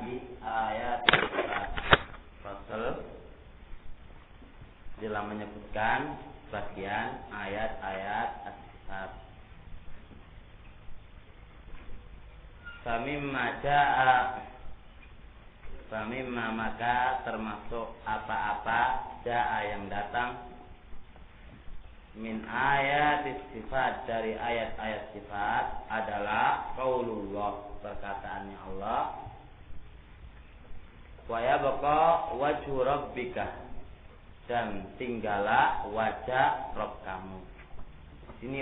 asma'i ayat fasal dalam menyebutkan bagian ayat-ayat as-sifat. Famimma maka termasuk apa-apa ja'a yang datang min ayat sifat dari ayat-ayat sifat adalah qaulullah, perkataannya Allah, wa yabqa wajhu rabbika, dan tinggallah wajah Rabb kamu. Di sini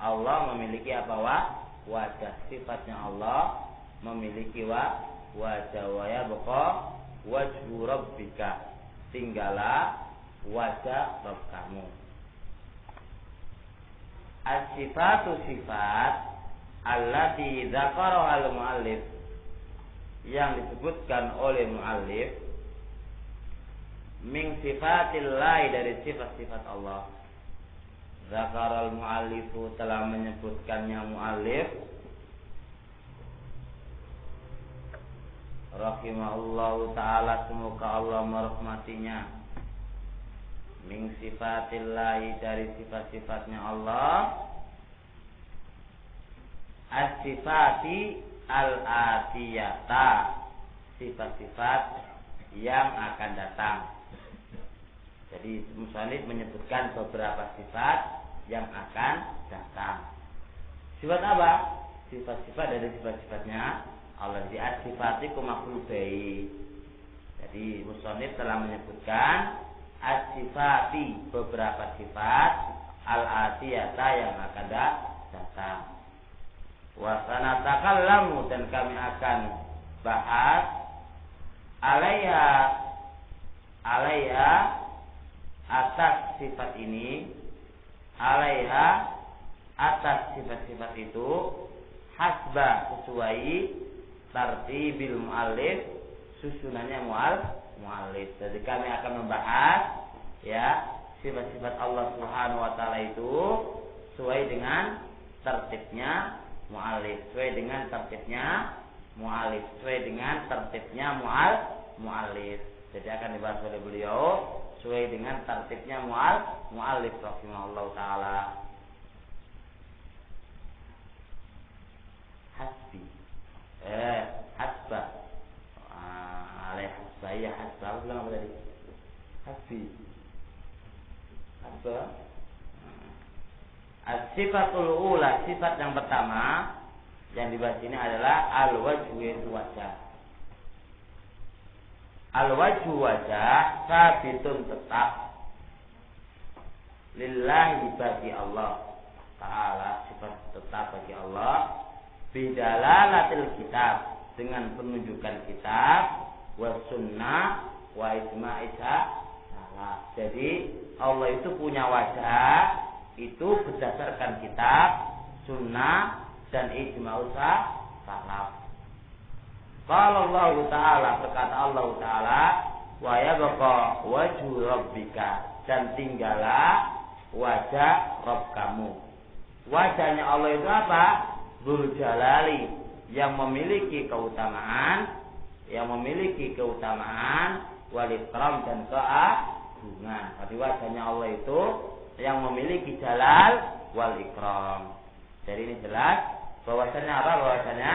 Allah memiliki apa? Wajah. Sifatnya Allah memiliki wajah. Wa yabqa wajhu rabbika, tinggallah wajah Rabb kamu. As-sifatu sifat allati dzakaraha al-muallif, yang disebutkan oleh muallif, min sifatillahi, dari sifat-sifat Allah. Dzakaral muallifu, telah menyebutkannya muallif rahimahullahu taala, semoga Allah merahmatinya, min sifatillahi, dari sifat-sifatnya Allah, as-sifati al-atiyata, sifat-sifat yang akan datang. Jadi musannif menyebutkan beberapa sifat yang akan datang. Sifat apa? Sifat-sifat dari sifat-sifatnya Allah. Di as-sifatiku mafrubai. Jadi musannif telah menyebutkan as-sifati, beberapa sifat, al-atiyata, yang akan datang. Wa sanatakallamu, dan kami akan bahas alaiha atas sifat ini, alaiha atas sifat-sifat itu, hasba, sesuai tartibil muallif, susunannya muallif. Jadi kami akan membahas sifat-sifat Allah Subhanahu wa taala itu sesuai dengan tertibnya muallif, sesuai dengan tertibnya muallif. Jadi akan dibahas oleh beliau sesuai dengan tertibnya muallif rahimahullah taala. Hasba saya hasba, bilang apa tadi? Hasba. As-sifatul ula, sifat yang pertama yang dibahas ini adalah al-wajhu, wajah. Al-wajhu, wajah, sabitun, tetap, lillahi, bagi Allah Ta'ala, sifat tetap bagi Allah, bidalalatil kitab, dengan penunjukan kitab, wa sunnah, wa ijma'i salah. Jadi Allah itu punya wajah itu berdasarkan kitab, sunnah, dan ijma'u salaf. Qala Allah Ta'ala, berkata Allah Ta'ala, wa yabqa wajhu rabbika, dan tinggallah wajah Rabb kamu. Wajahnya Allah itu apa? Dzul Jalali, yang memiliki keutamaan, wal ikram, dan keagungan. Jadi wajahnya Allah itu yang memiliki jalal wal ikram. Jadi ini jelas bahwasanya apa? Bahwasanya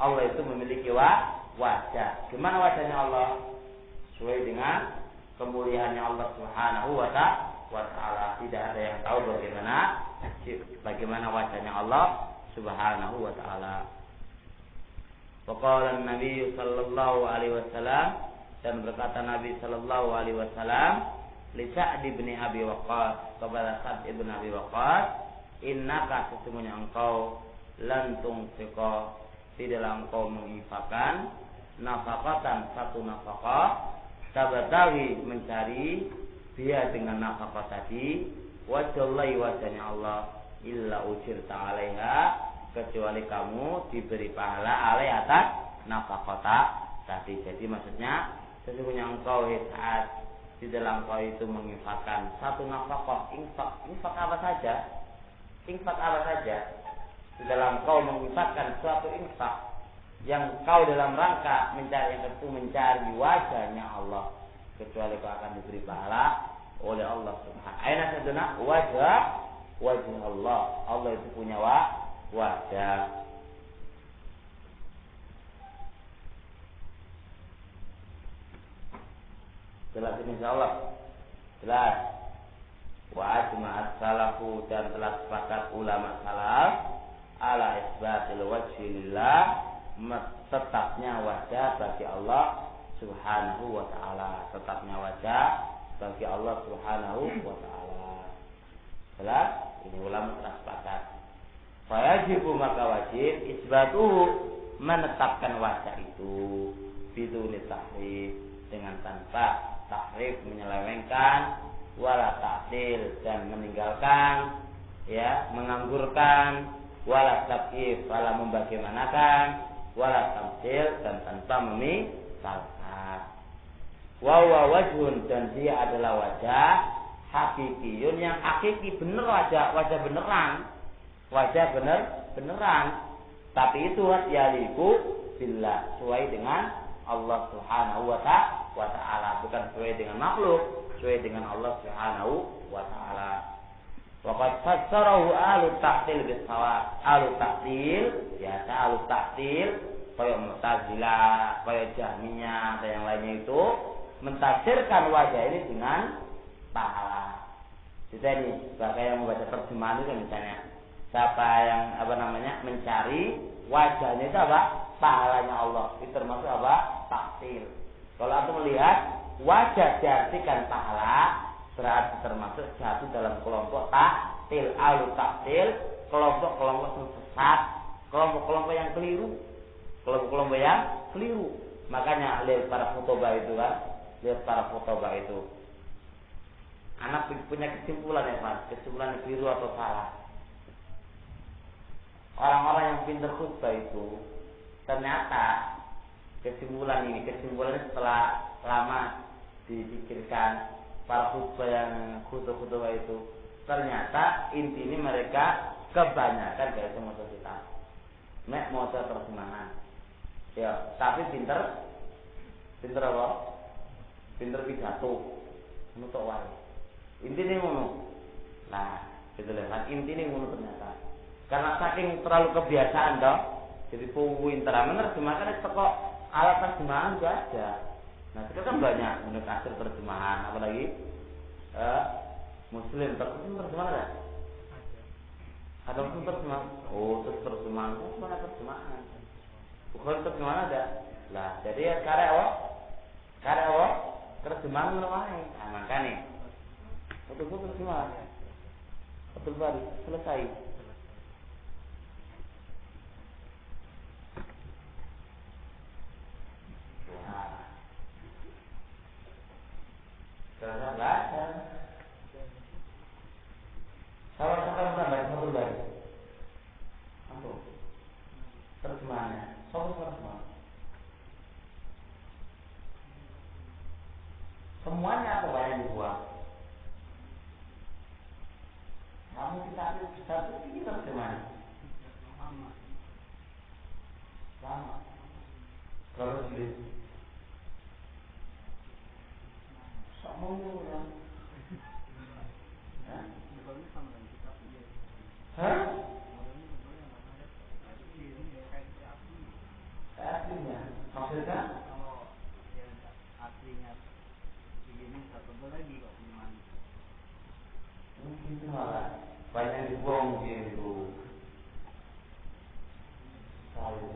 Allah itu memiliki wajah. Gimana wajahnya Allah? Sesuai dengan kemuliaannya Allah Subhanahu wa taala. Tidak ada yang tahu bagaimana wajahnya Allah Subhanahu wa taala. Waqala Nabi sallallahu alaihi wasallam, dan berkata Nabi sallallahu alaihi wasallam li Sa'd bin Abi Waqqas, kepada Sa'd bin Abi Waqqas, innaka, sesungguhnya engkau, lan tunfiqa, tidaklah engkau menginfakkan, nafaqatan, satu nafaqah, tabatawi, mencari dia dengan nafaqah tadi, wajallahi, wajahnya Allah, illa ujirta 'alaiha, kecuali kamu diberi pahala atas nafaqah tadi. Jadi maksudnya sesungguhnya engkau Sa'd, di dalam kau itu menginfakkan satu nafkah, infak apa saja, di dalam kau menginfakkan suatu infak, yang kau dalam rangka mencari yang itu mencari wajahnya Allah, kecuali kau akan diberi pahala oleh Allah Subhanahu. Aina saduna wajah Allah. Allah itu punya wajah. Jelas ini insyaallah. Jelas. Wa ajma'at salafu dan telah sepakat ulama salaf ala isbatil wajhi lillah, tetapnya wajah bagi Allah Subhanahu wa taala, tetapnya wajah bagi Allah Subhanahu wa taala. Jelas? Ini ulama telah sepakat. Fa yajibu maka wajib isbatuhu, menetapkan wajah itu biduni tahrif, dengan tanpa tahrif menyelewengkan, wala ta'til dan meninggalkan, ya, menganggurkan, wala tab'if wala membagaimanakan, wala tamtsil dan tanpa memisalkan. Wa wajhun dan dia adalah wajah hakikiyun, yang hakiki bener, wajah beneran, wajah beneran, tapi itu yaliku billah, sesuai dengan Allah Subhanahu wa ta'ala, bukan sesuai dengan makhluk, sesuai dengan Allah Subhanahu wa ta'ala. Waqad fassarahu ahlu ta'til bis-shawab. Ahlu ta'til, biasa ahlu ta'til kayak Mu'tazilah, kayak Jahmiyah dan yang lainnya itu mentafsirkan wajah ini dengan pahala. Jadi ini sebagai yang membaca terjemahan itu misalnya, siapa yang mencari wajahnya itu apa? Pahalanya Allah. Itu termasuk apa? Ta'til. Kalau aku melihat wajah diartikan pahala, berarti termasuk jatuh dalam kelompok ta'til. Alu ta'til, kelompok-kelompok sesat, kelompok-kelompok yang keliru, kelompok-kelompok yang keliru. Makanya lihat para khutbah itu kan, lihat para khutbah itu, anak punya kesimpulan ya Mas, kesimpulan yang keliru atau salah. Orang-orang yang pintar khutbah itu ternyata kesimpulannya setelah lama dipikirkan para khutbah yang khutbah itu, ternyata intinya mereka kebanyakan dari semua kita mau terjemahan ya, tapi pinter apa? Pinter pidato nutuk wae, intinya ngono. Nah gitu kan, intinya ngono ternyata, karena saking terlalu kebiasaan dong, jadi pinter menerjemahkan itu kok alat terjemahan juga ada. Nah sekarang kan banyak menurut hasil terjemahan, apalagi Muslim terjemahan ada? Ada Muslim terjemahan? Oh terjemahan, mana terjemahan? Bukan terjemahan ada. Lah jadi ya karya terjemahan menemani. Nah makanya betul terjemahan, betul baru selesai. Kalau sekarang tambah satu lagi, apa? Terjemahannya, terjemahan. Semuanya apa yang dibuang? Kamu kita satu ini terjemahan. Sama. Kalau sendiri. Sama ya. Hah? Aslinya, maksudnya? Kalau yang aslinya begini satu lagi kok gimana? Mungkin itu malah banyak dibuang mungkin itu. Salah.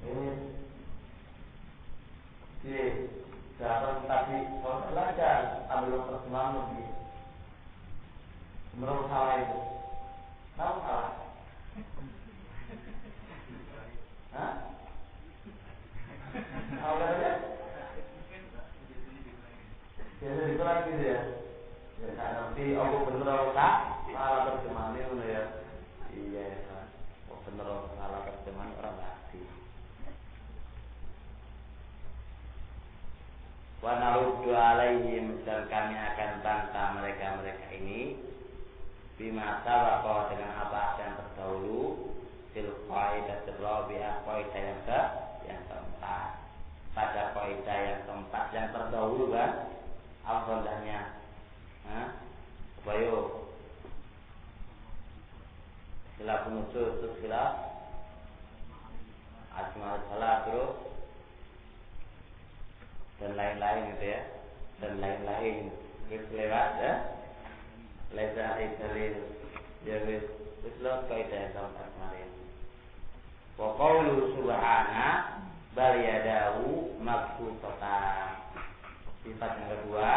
Ini jangan tadi kalau belajar ambil terjemahan lebih. Menurut salah itu, tahu salah? Hah? Tahu kan? Biasa dikurangi gitu ya. Ya tak ngerti, aku bener atau tak? Salah terjemahan itu ya. Iya, oh bener atau salah terjemahan orang ngerti. Wa naruddu alaihim, dan kami akan bantah mereka ini bima sabaqa, dengan apa yang terdahulu, Rabi'ah, kaidah yang keempat. Pada kaidah yang keempat yang terdahulu kan al-qadahnya. Bayo. Khilaf nusus itu khilaf asma salat terus dan lain-lain gitu ya. Dan lain-lain terus lewat ya. Laisa dalil. Jadi Islam kaidah yang keempat kemarin. Wa qaulu subhana bal yadahu mabsutatan. Sifat yang kedua,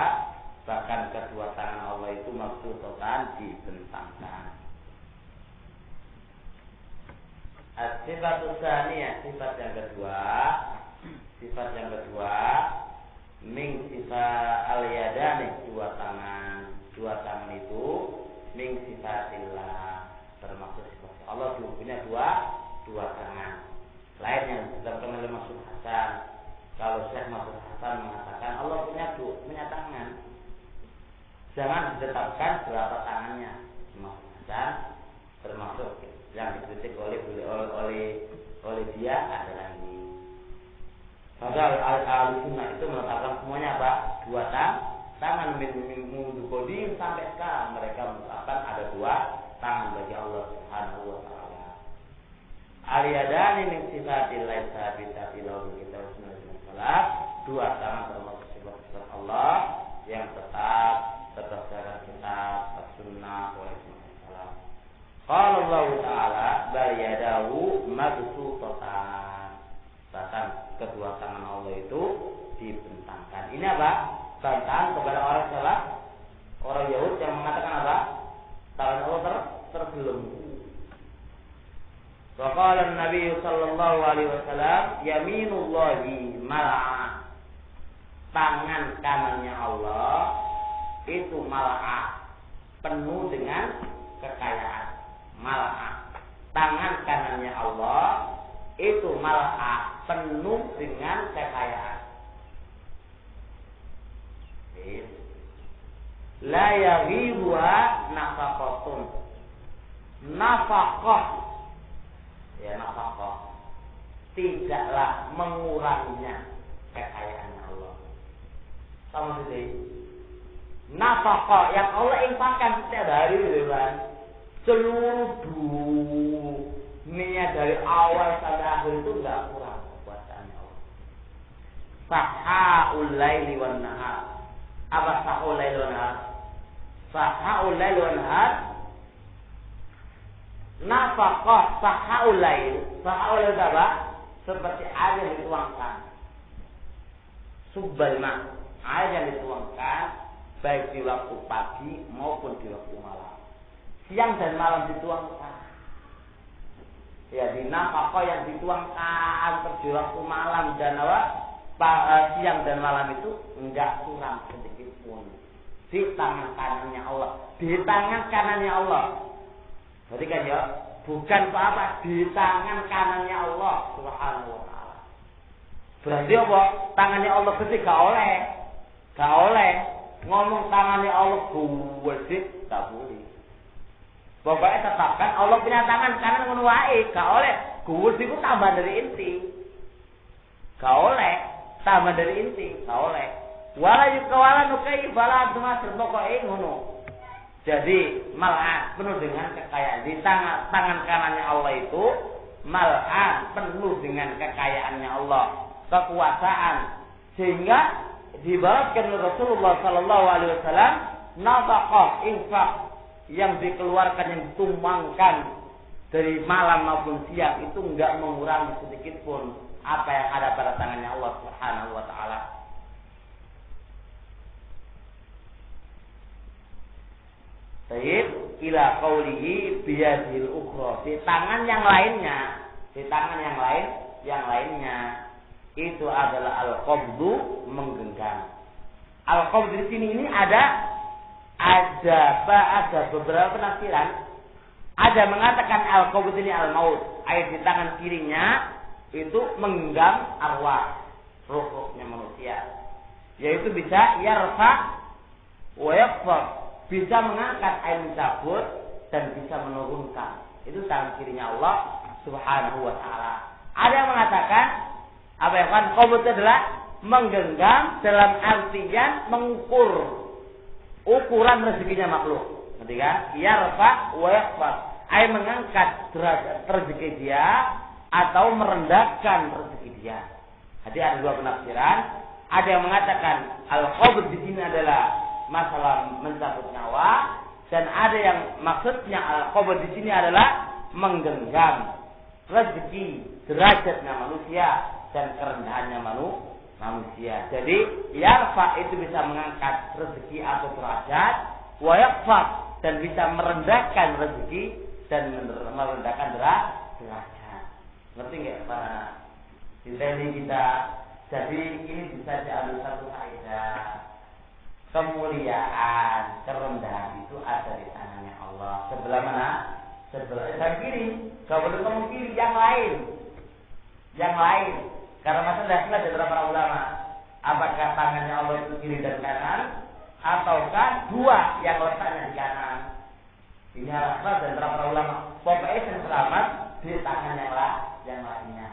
bahkan kedua tangan Allah itu mabsutatan, dibentangkan. Sifat tsaniyah, sifat yang kedua min sifat al-yadani, dua tangan itu min sifatillah, termasuk sifat Allah punya dua tangan. Lain yang ditetapkan oleh Maksud Hasan. Kalau Syekh Maksud Hasan mengatakan Allah punya tangan, jangan ditetapkan berapa tangannya. Maksud Hasan termasuk yang dikritik oleh dia adalah ini. Padahal Ahlussunnah itu menetapkan semuanya apa? Dua tangan min qadim sampai sekarang mereka menetapkan ada dua tangan bagi Allah Subhanahu wa taala. Al-yadani min sifatillah sabitati lahu kita salat, dua tangan termasuk sifat Allah yang tetap berdasarkan kitab sunnah oleh Rasulullah. Qala Allah taala bal yadahu mabsutatan. Bahkan kedua tangan Allah itu dibentangkan. Ini apa? Bantahan kepada orang salah, orang Yahudi yang mengatakan apa? Tangan Allah terbelenggu. Wa qala an-nabi sallallahu alaihi wasallam yaminullahi mal'ah. Tangan kanannya Allah itu mal'ah, penuh dengan kekayaan. Mal'ah. Tangan kanannya Allah itu mal'ah, penuh dengan kekayaan. La yaghibuha nafaqatun. Nafaqah, ya nafaqah, tidaklah menguranginya kekayaannya Allah. Sama seperti nafaqah yang Allah infakkan setiap hari gitu kan. Seluruh dunia dari awal sampai akhir itu enggak kurang kekuasaannya Allah. Sahaul laili wan nahar. Apa sahaul laili wan nahar? Sahaul laili wan nahar. Nafaqah sahaul lail. Sahaul lail apa? Seperti air yang dituangkan. Subbal ma, air yang dituangkan baik di waktu pagi maupun di waktu malam. Siang dan malam dituangkan. Ya, di nafaqah yang dituangkan di waktu malam dan siang dan malam itu enggak kurang sedikit pun. Di tangan kanannya Allah, di tangan kanannya Allah. Berarti kan ya, bukan apa-apa, di tangan kanannya Allah Subhanahu wa taala. Berarti apa? Tangannya Allah gede gak oleh ngomong tangannya Allah gede tak boleh. Pokoknya tetapkan Allah punya tangan kanan ngono wae, gak oleh gede itu tambah dari inti. Gak oleh tambah dari inti, gak oleh. Wala yukawala nukai bala cuma pokoknya ngono. Jadi mal'an penuh dengan kekayaan. Di tangan kanannya Allah itu mal'an penuh dengan kekayaannya Allah, kekuasaan, sehingga dibalaskan oleh Rasulullah sallallahu alaihi wasallam nafaqah infak yang dikeluarkan, yang ditumbangkan dari malam maupun siang itu enggak mengurangi sedikit pun apa yang ada pada tangannya Allah Subhanahu wa taala. Baik, ila qaulihi biyadil ukhra, di tangan yang lainnya, yang lainnya itu adalah al-qabdu, menggenggam. Al-qabdu di sini ini ada beberapa penafsiran. Ada mengatakan al-qabdu ini al-maut, ayat di tangan kirinya itu menggenggam arwah, ruhnya manusia. Yaitu bisa yarfa wa yaqfar, bisa mengangkat air mencabut dan bisa menurunkan. Itu tangan kirinya Allah Subhanahu wa taala. Ada yang mengatakan apa ya kan? Qabd itu adalah menggenggam dalam artian mengukur ukuran rezekinya makhluk. Ngerti kan? Yarfa wa yakhfad. Ai mengangkat derajat rezeki dia atau merendahkan rezeki dia. Jadi ada dua penafsiran. Ada yang mengatakan al-qabd di sini adalah masalah mencabut nyawa, dan ada yang maksudnya al-qabd di sini adalah menggenggam rezeki derajatnya manusia dan kerendahannya manusia. Jadi yarfa itu bisa mengangkat rezeki atau derajat, wa yakhfad dan bisa merendahkan rezeki dan merendahkan derajat. Ngerti nggak Pak? Ini kita. Jadi ini bisa diambil satu kaidah. Kemuliaan, kerendahan itu ada di tangannya Allah. Sebelah mana? Sebelah kiri. Gak boleh kamu kiri, yang lain. Yang lain. Karena masalah jelas dari para ulama. Apakah tangannya Allah itu kiri dan kanan, ataukah dua yang letaknya di kanan? Ini alasan dari para ulama. Pokoknya yang selamat di tangan yang lainnya.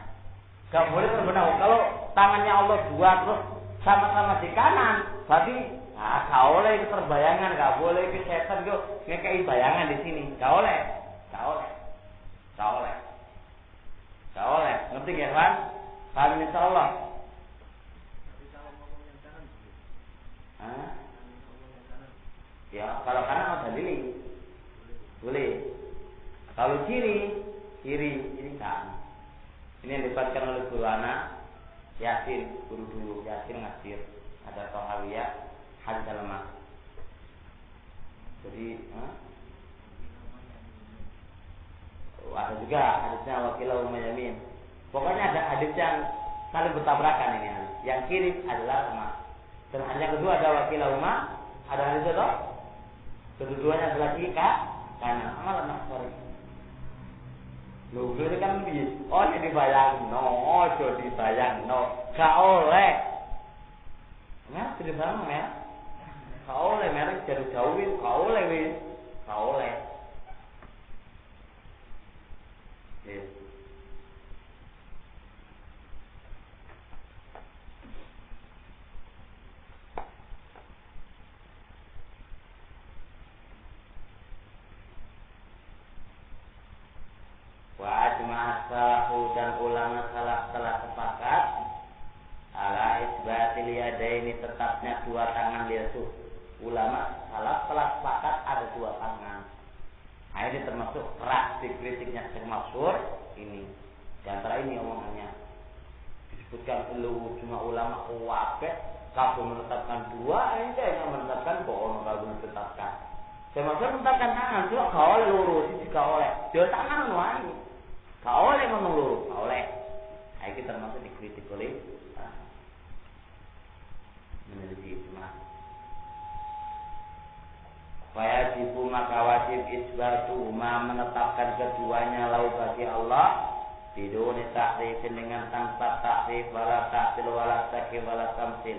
Gak boleh terbenau. Kalau tangannya Allah dua terus sama-sama di kanan, berarti gak boleh ke terbayangan, gak boleh ke setan kok ngekei bayangan di sini. Gak boleh. Ngerti gak kan? Paham insyaallah. Ya, kalau kanan mau dalili. Boleh. Kalau kiri ini kan. Ini yang dibacakan oleh guru anak Yasin, guru dulu Yasin ngasir, ada Tohawiyah hadis lemah. Jadi ada juga hadisnya wakilah yamin. Pokoknya ada hadis yang saling bertabrakan ini. Yang kiri adalah lemah. Dan hanya kedua ada wakilah ada hadis itu. Kedua-duanya adalah kiri kanan. Amalan sorry. Lho, ini kan piye? Oh, dibayangno. Gak oleh. Nah, dibayangno ya. Gak oleh merek jauh-jauh, gak oleh wis. Gak oleh. Yes. Wa ajma'a salafu dan ulama salaf telah sepakat ala isbatil yadaini tetapnya dua tangan yaitu ulama salaf telah sepakat ada dua tangan. Nah, ini termasuk praktik kritiknya yang masyhur ini. Di antara ini omongannya disebutkan lu cuma ulama kuwabeh kabeh menetapkan dua, ente yang menetapkan bohong kabeh menetapkan. Termasuk menetapkan tangan cuma gak oleh lurus siji gak oleh. Dia tangan wae. Gak oleh ngomong lurus, gak oleh. Nah, itu termasuk dikritik oleh meneliti ijma. Wajibu maka wajib isbatu menetapkan keduanya lau bagi Allah biduni takrifin dengan tanpa takrif wala ta'til wala takyif wala tamsil.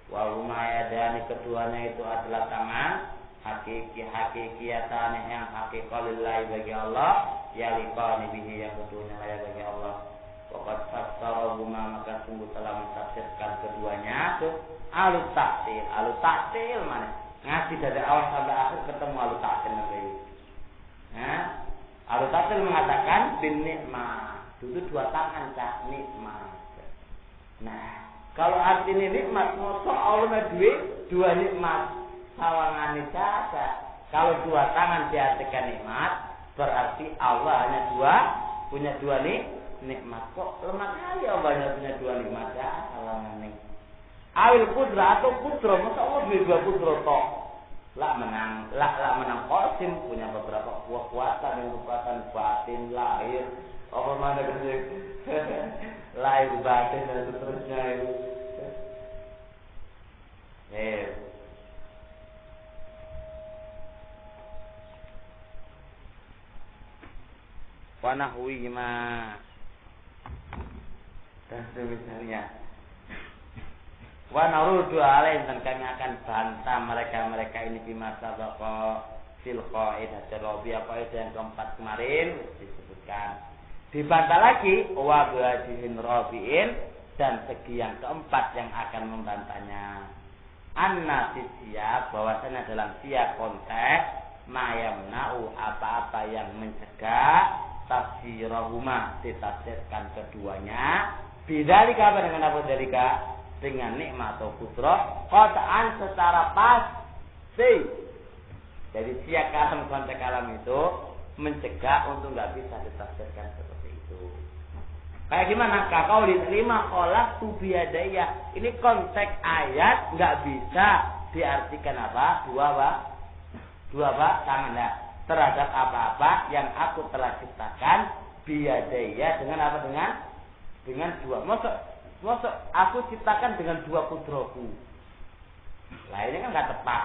Wa huma yadani keduanya itu adalah tangan hakikiyatan yang hakikalillahi bagi Allah ya liqani bihi yang keduanya layak bagi Allah. Waqad fassarahuma maka sungguh telah mentafsirkan keduanya itu alut taktil mana ngaji dari awal sampai akhir ketemu alut taktil nanti. Nah, alut taktil mengatakan bin nikmah itu dua tangan cak nikmat. Nah, kalau artinya nikmat mosok Allah dua nikmat sawangane saja. Kalau dua tangan diartikan nikmat, berarti Allah hanya punya dua nikmat. Kok lemah kali Allah punya dua nikmat ya sawangane. Awil pudra atau putro, masa Allah dua putro tok. Lah menang Qasim punya beberapa kekuatan batin lahir. Apa mana gitu? Lahir batin dan seterusnya itu. Wanahwihima dan semisalnya. Wanarudu alaihim dan kami akan bantah mereka ini bima sabaqa fil qaidah rabi'ah qaidah yang keempat kemarin disebutkan Dibantah lagi wa biwajhin rabi'in, dan segi yang keempat yang akan membantahnya. Anna siyaq, bahwasanya dalam siyaq konteks mayamna'u, apa-apa yang mencegah tafsirahuma, ditafsirkan keduanya bidzalika, apa dengan apa dzalika, dengan nikmat atau kudroh qat'an, secara pasti. Jadi siyaq kalam, konteks kalam itu mencegah untuk nggak bisa ditafsirkan seperti itu. Kayak gimana? Kakau diterima kolak tu biadaya. Ini konteks ayat nggak bisa diartikan apa? Dua tangan ya. Terhadap apa-apa yang aku telah ciptakan biadaya, dengan apa? Dengan dua. Maksud aku ciptakan dengan dua kudroku. Lah ini kan nggak tepat.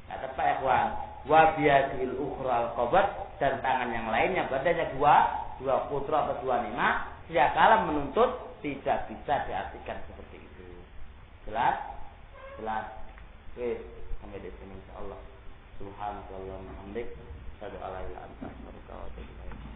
Nggak tepat ya kawan. Wa biyadil ukhral qabd, dan tangan yang lainnya badannya dua kudro atau dua nikmat. Ya, kalau menuntut tidak bisa diartikan seperti itu. Jelas? Oke, sampai di sini insyaallah. Subhanallah wa bihamdik, asyhadu an la ilaha illa anta, astaghfiruka wa atubu ilaik.